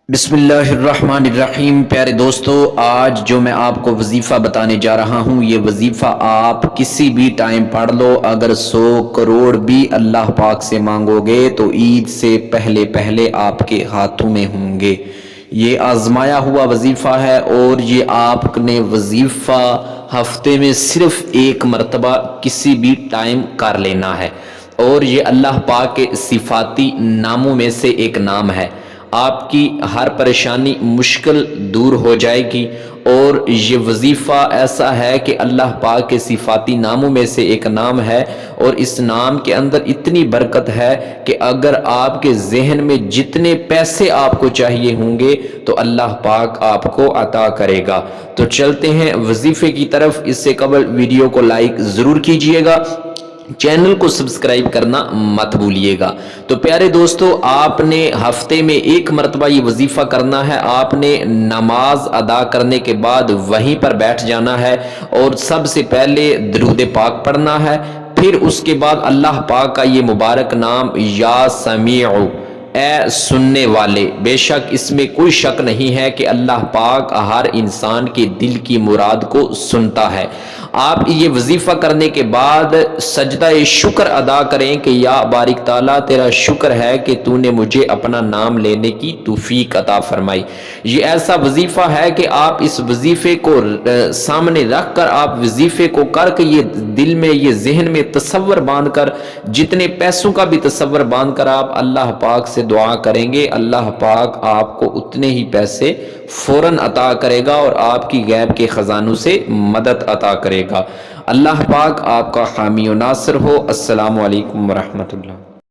بسم اللہ الرحمن الرحیم۔ پیارے دوستو، آج جو میں آپ کو وظیفہ بتانے جا رہا ہوں، یہ وظیفہ آپ کسی بھی ٹائم پڑھ لو۔ اگر 100 کروڑ بھی اللہ پاک سے مانگو گے تو عید سے پہلے پہلے آپ کے ہاتھوں میں ہوں گے۔ یہ آزمایا ہوا وظیفہ ہے، اور یہ آپ نے وظیفہ ہفتے میں صرف ایک مرتبہ کسی بھی ٹائم کر لینا ہے، اور یہ اللہ پاک کے صفاتی ناموں میں سے ایک نام ہے۔ آپ کی ہر پریشانی مشکل دور ہو جائے گی، اور یہ وظیفہ ایسا ہے کہ اللہ پاک کے صفاتی ناموں میں سے ایک نام ہے، اور اس نام کے اندر اتنی برکت ہے کہ اگر آپ کے ذہن میں جتنے پیسے آپ کو چاہیے ہوں گے تو اللہ پاک آپ کو عطا کرے گا۔ تو چلتے ہیں وظیفے کی طرف۔ اس سے قبل ویڈیو کو لائک ضرور کیجئے گا، چینل کو سبسکرائب کرنا مت بھولیے گا۔ تو پیارے دوستو، آپ نے ہفتے میں ایک مرتبہ یہ وظیفہ کرنا ہے۔ آپ نے نماز ادا کرنے کے بعد وہیں پر بیٹھ جانا ہے، اور سب سے پہلے درود پاک پڑھنا ہے۔ پھر اس کے بعد اللہ پاک کا یہ مبارک نام، یا سمیع، اے سننے والے۔ بے شک اس میں کوئی شک نہیں ہے کہ اللہ پاک ہر انسان کے دل کی مراد کو سنتا ہے۔ آپ یہ وظیفہ کرنے کے بعد سجدہ شکر ادا کریں کہ یا بارک تعالیٰ، تیرا شکر ہے کہ تو نے مجھے اپنا نام لینے کی توفیق عطا فرمائی۔ یہ ایسا وظیفہ ہے کہ آپ اس وظیفے کو سامنے رکھ کر، آپ وظیفے کو کر کے یہ دل میں، یہ ذہن میں تصور باندھ کر، جتنے پیسوں کا بھی تصور باندھ کر آپ اللہ پاک سے دعا کریں گے، اللہ پاک آپ کو اتنے ہی پیسے فوراً عطا کرے گا، اور آپ کی غیب کے خزانوں سے مدد عطا کرے گا۔ اللہ پاک آپ کا حامی و ناصر ہو۔ السلام علیکم ورحمۃ اللہ۔